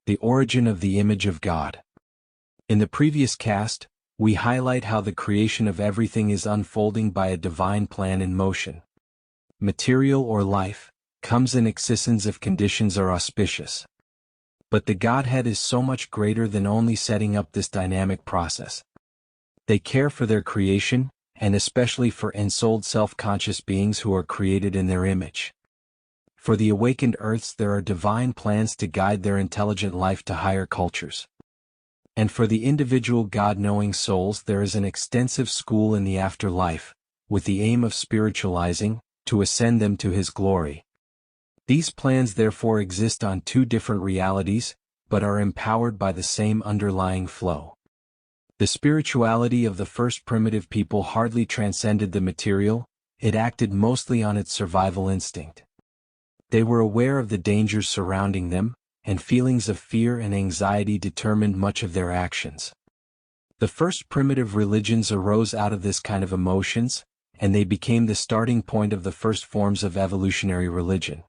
The origin of the image of God. In the previous cast, we highlight how the creation of everything is unfolding by a divine plan in motion. Material or life comes in existence if conditions are auspicious. But the Godhead is so much greater than only setting up this dynamic process. They care for their creation, and especially for ensouled self-conscious beings who are created in their image. For the awakened earths there are divine plans to guide their intelligent life to higher cultures. And for the individual God-knowing souls there is an extensive school in the afterlife, with the aim of spiritualizing, to ascend them to His glory. These plans therefore exist on two different realities, but are empowered by the same underlying flow. The spirituality of the first primitive people hardly transcended the material, it acted mostly on its survival instinct. They were aware of the dangers surrounding them, and feelings of fear and anxiety determined much of their actions. The first primitive religions arose out of this kind of emotions, and they became the starting point of the first forms of evolutionary religion.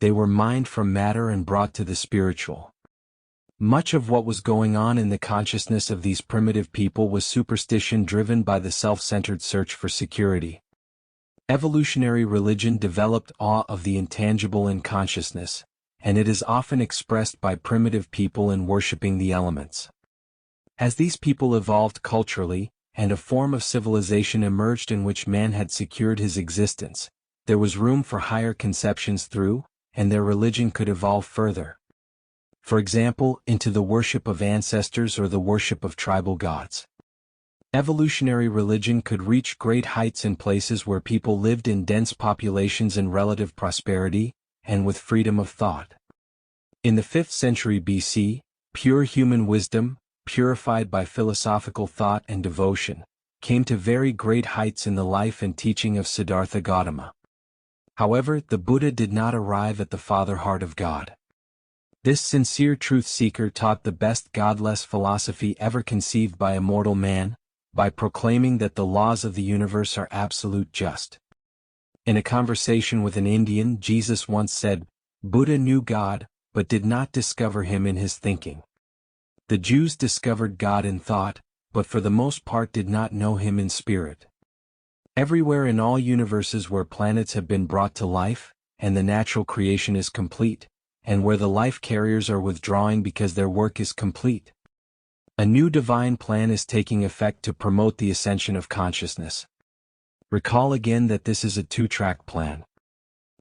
They were mined from matter and brought to the spiritual. Much of what was going on in the consciousness of these primitive people was superstition driven by the self-centered search for security. Evolutionary religion developed awe of the intangible in consciousness, and it is often expressed by primitive people in worshipping the elements. As these people evolved culturally, and a form of civilization emerged in which man had secured his existence, there was room for higher conceptions through, and their religion could evolve further. For example, into the worship of ancestors or the worship of tribal gods. Evolutionary religion could reach great heights in places where people lived in dense populations in relative prosperity, and with freedom of thought. In the 5th century BC, pure human wisdom, purified by philosophical thought and devotion, came to very great heights in the life and teaching of Siddhartha Gautama. However, the Buddha did not arrive at the father heart of God. This sincere truth seeker taught the best godless philosophy ever conceived by a mortal man, by proclaiming that the laws of the universe are absolute just. In a conversation with an Indian, Jesus once said, "Buddha knew God, but did not discover him in his thinking." The Jews discovered God in thought, but for the most part did not know him in spirit. Everywhere in all universes where planets have been brought to life, and the natural creation is complete, and where the life carriers are withdrawing because their work is complete, a new divine plan is taking effect to promote the ascension of consciousness. Recall again that this is a two-track plan.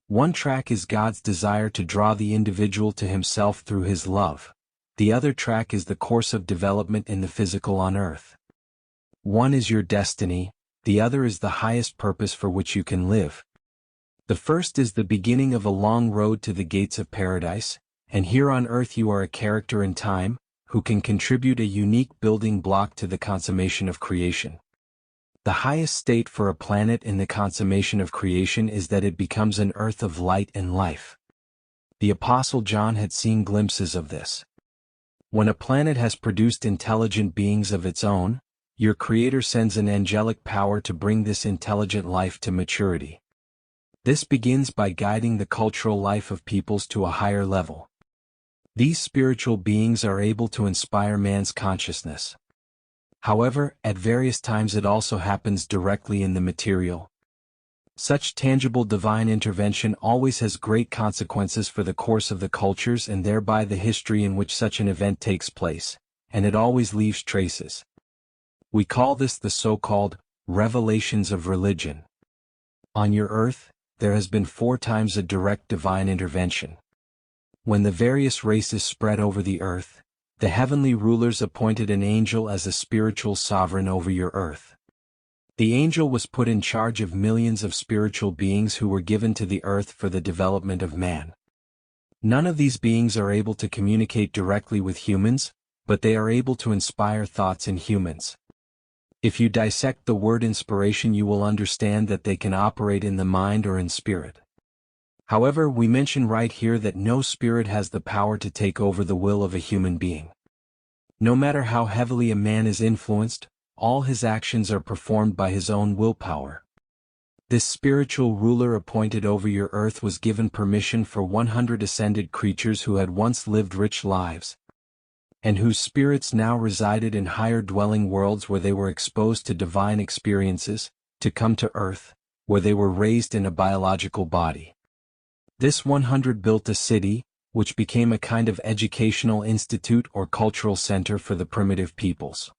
One track is God's desire to draw the individual to Himself through His love. The other track is the course of development in the physical on earth. One is your destiny, the other is the highest purpose for which you can live. The first is the beginning of a long road to the gates of paradise, and here on earth you are a character in time, who can contribute a unique building block to the consummation of creation. The highest state for a planet in the consummation of creation is that it becomes an earth of light and life. The Apostle John had seen glimpses of this. When a planet has produced intelligent beings of its own, your Creator sends an angelic power to bring this intelligent life to maturity. This begins by guiding the cultural life of peoples to a higher level. These spiritual beings are able to inspire man's consciousness. However, at various times it also happens directly in the material. Such tangible divine intervention always has great consequences for the course of the cultures and thereby the history in which such an event takes place, and it always leaves traces. We call this the so-called revelations of religion. On your earth, there has been 4 times a direct divine intervention. When the various races spread over the earth, the heavenly rulers appointed an angel as a spiritual sovereign over your earth. The angel was put in charge of millions of spiritual beings who were given to the earth for the development of man. None of these beings are able to communicate directly with humans, but they are able to inspire thoughts in humans. If you dissect the word inspiration, you will understand that they can operate in the mind or in spirit. However, we mention right here that no spirit has the power to take over the will of a human being. No matter how heavily a man is influenced, all his actions are performed by his own willpower. This spiritual ruler appointed over your earth was given permission for 100 ascended creatures who had once lived rich lives, and whose spirits now resided in higher dwelling worlds where they were exposed to divine experiences, to come to earth, where they were raised in a biological body. This 100 built a city, which became a kind of educational institute or cultural center for the primitive peoples.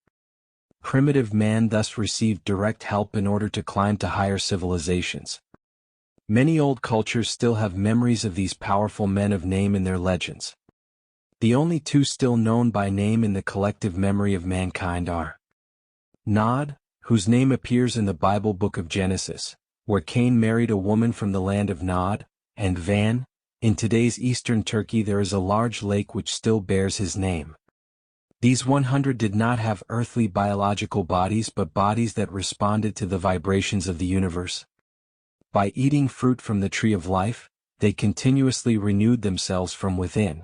Primitive man thus received direct help in order to climb to higher civilizations. Many old cultures still have memories of these powerful men of name in their legends. The only two still known by name in the collective memory of mankind are Nod, whose name appears in the Bible book of Genesis, where Cain married a woman from the land of Nod, and Van. In today's eastern Turkey there is a large lake which still bears his name. These 100 did not have earthly biological bodies but bodies that responded to the vibrations of the universe. By eating fruit from the tree of life, they continuously renewed themselves from within.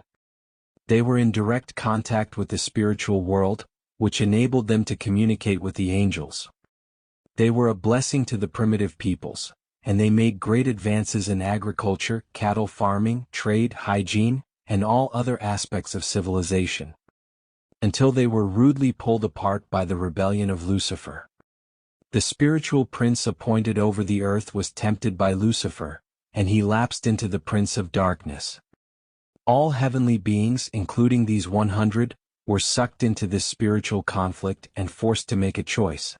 They were in direct contact with the spiritual world, which enabled them to communicate with the angels. They were a blessing to the primitive peoples, and they made great advances in agriculture, cattle farming, trade, hygiene, and all other aspects of civilization, until they were rudely pulled apart by the rebellion of Lucifer. The spiritual prince appointed over the earth was tempted by Lucifer, and he lapsed into the prince of darkness. All heavenly beings, including these 100, were sucked into this spiritual conflict and forced to make a choice.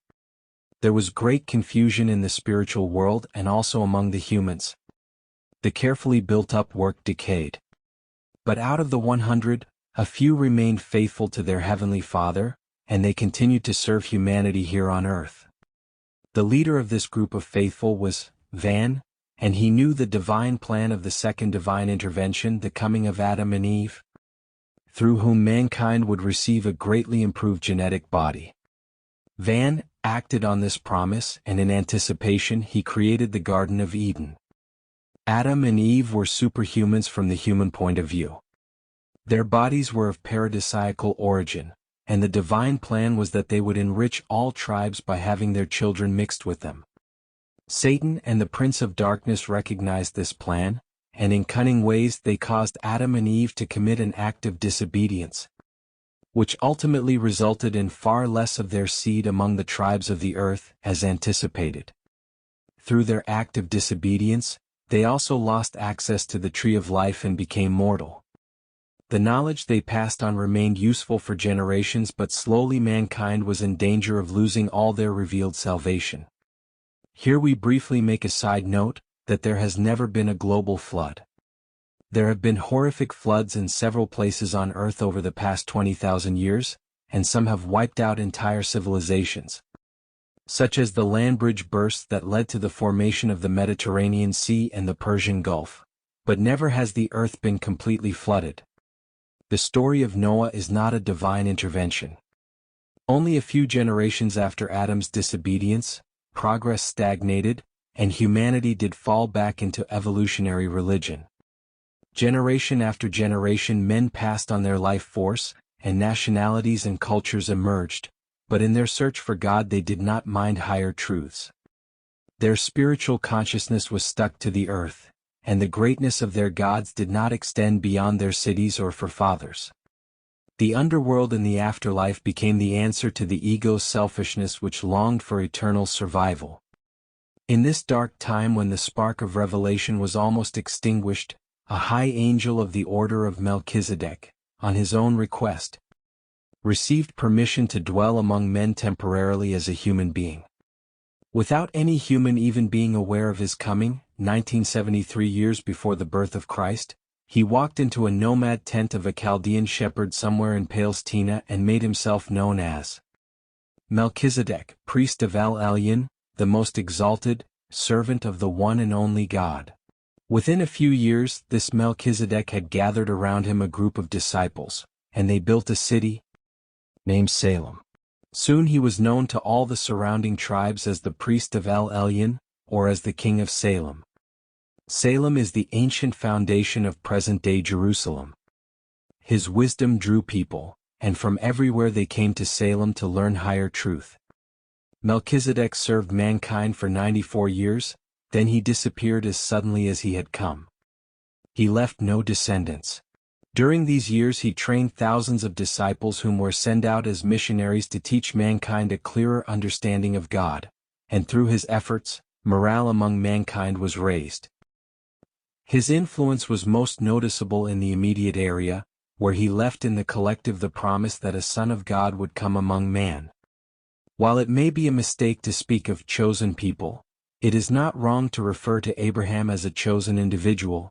There was great confusion in the spiritual world and also among the humans. The carefully built-up work decayed. But out of the 100, a few remained faithful to their heavenly Father, and they continued to serve humanity here on earth. The leader of this group of faithful was Van, and he knew the divine plan of the second divine intervention, the coming of Adam and Eve, through whom mankind would receive a greatly improved genetic body. Van acted on this promise, and in anticipation he created the Garden of Eden. Adam and Eve were superhumans from the human point of view. Their bodies were of paradisiacal origin, and the divine plan was that they would enrich all tribes by having their children mixed with them. Satan and the Prince of Darkness recognized this plan, and in cunning ways they caused Adam and Eve to commit an act of disobedience, which ultimately resulted in far less of their seed among the tribes of the earth, as anticipated. Through their act of disobedience, they also lost access to the tree of life and became mortal. The knowledge they passed on remained useful for generations, but slowly mankind was in danger of losing all their revealed salvation. Here we briefly make a side note, that there has never been a global flood. There have been horrific floods in several places on Earth over the past 20,000 years, and some have wiped out entire civilizations, such as the land bridge bursts that led to the formation of the Mediterranean Sea and the Persian Gulf, but never has the Earth been completely flooded. The story of Noah is not a divine intervention. Only a few generations after Adam's disobedience, progress stagnated, and humanity did fall back into evolutionary religion. Generation after generation men passed on their life force, and nationalities and cultures emerged, but in their search for God they did not mind higher truths. Their spiritual consciousness was stuck to the earth, and the greatness of their gods did not extend beyond their cities or forefathers. The underworld and the afterlife became the answer to the ego's selfishness which longed for eternal survival. In this dark time when the spark of revelation was almost extinguished, a high angel of the order of Melchizedek, on his own request, received permission to dwell among men temporarily as a human being. Without any human even being aware of his coming, 1973 years before the birth of Christ, he walked into a nomad tent of a Chaldean shepherd somewhere in Palestina and made himself known as Melchizedek, priest of El Elyon, the most exalted, servant of the one and only God. Within a few years, this Melchizedek had gathered around him a group of disciples, and they built a city named Salem. Soon he was known to all the surrounding tribes as the priest of El Elyon, or as the king of Salem. Salem is the ancient foundation of present-day Jerusalem. His wisdom drew people, and from everywhere they came to Salem to learn higher truth. Melchizedek served mankind for 94 years, then he disappeared as suddenly as he had come. He left no descendants. During these years he trained thousands of disciples whom were sent out as missionaries to teach mankind a clearer understanding of God, and through his efforts, morale among mankind was raised. His influence was most noticeable in the immediate area, where he left in the collective the promise that a Son of God would come among man. While it may be a mistake to speak of chosen people, it is not wrong to refer to Abraham as a chosen individual.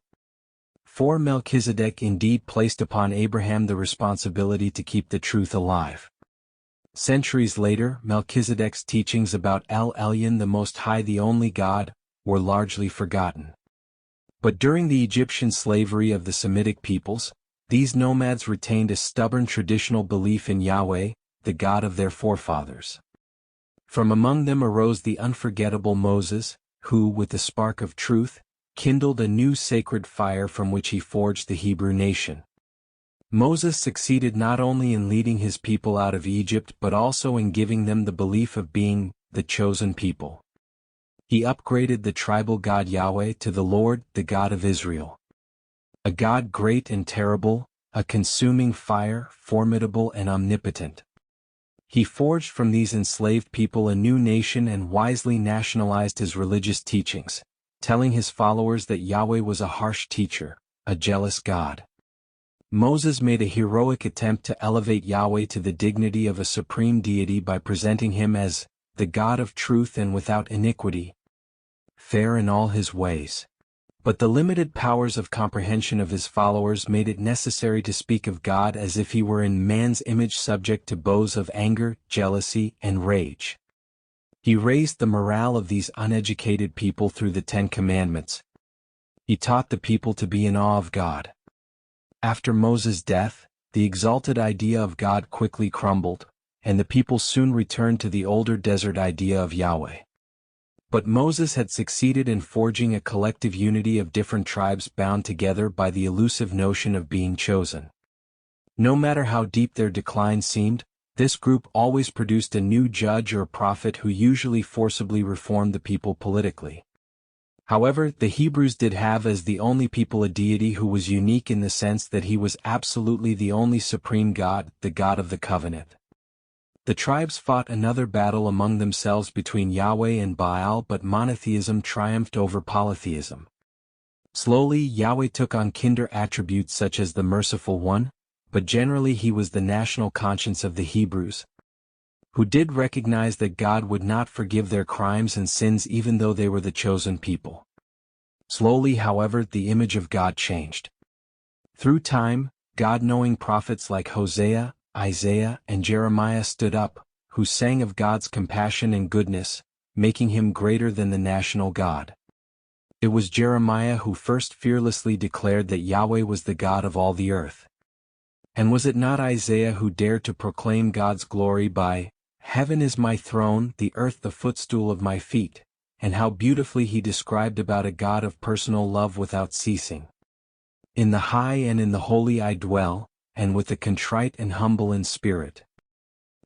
For Melchizedek indeed placed upon Abraham the responsibility to keep the truth alive. Centuries later, Melchizedek's teachings about El Elyon, the Most High, the only God, were largely forgotten. But during the Egyptian slavery of the Semitic peoples, these nomads retained a stubborn traditional belief in Yahweh, the God of their forefathers. From among them arose the unforgettable Moses, who, with the spark of truth, kindled a new sacred fire from which he forged the Hebrew nation. Moses succeeded not only in leading his people out of Egypt but also in giving them the belief of being the chosen people. He upgraded the tribal god Yahweh to the Lord, the God of Israel. A God great and terrible, a consuming fire, formidable and omnipotent. He forged from these enslaved people a new nation and wisely nationalized his religious teachings, telling his followers that Yahweh was a harsh teacher, a jealous God. Moses made a heroic attempt to elevate Yahweh to the dignity of a supreme deity by presenting him as the God of truth and without iniquity, fair in all his ways. But the limited powers of comprehension of his followers made it necessary to speak of God as if he were in man's image, subject to bows of anger, jealousy, and rage. He raised the morale of these uneducated people through the 10 Commandments. He taught the people to be in awe of God. After Moses' death, the exalted idea of God quickly crumbled, and the people soon returned to the older desert idea of Yahweh. But Moses had succeeded in forging a collective unity of different tribes bound together by the elusive notion of being chosen. No matter how deep their decline seemed, this group always produced a new judge or prophet who usually forcibly reformed the people politically. However, the Hebrews did have as the only people a deity who was unique in the sense that he was absolutely the only supreme God, the God of the covenant. The tribes fought another battle among themselves between Yahweh and Baal, but monotheism triumphed over polytheism. Slowly Yahweh took on kinder attributes such as the Merciful One, but generally he was the national conscience of the Hebrews, who did recognize that God would not forgive their crimes and sins even though they were the chosen people. Slowly, however, the image of God changed. Through time, God-knowing prophets like Hosea, Isaiah, and Jeremiah stood up, who sang of God's compassion and goodness, making him greater than the national God. It was Jeremiah who first fearlessly declared that Yahweh was the God of all the earth. And was it not Isaiah who dared to proclaim God's glory by, "Heaven is my throne, the earth the footstool of my feet," and how beautifully he described about a God of personal love without ceasing. "In the high and in the holy I dwell, and with the contrite and humble in spirit."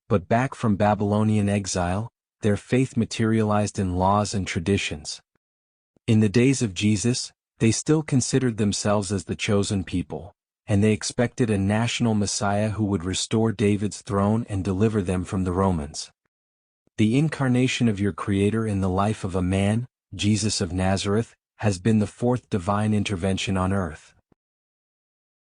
But back from Babylonian exile, their faith materialized in laws and traditions. In the days of Jesus, they still considered themselves as the chosen people, and they expected a national Messiah who would restore David's throne and deliver them from the Romans. The incarnation of your Creator in the life of a man, Jesus of Nazareth, has been the fourth divine intervention on earth.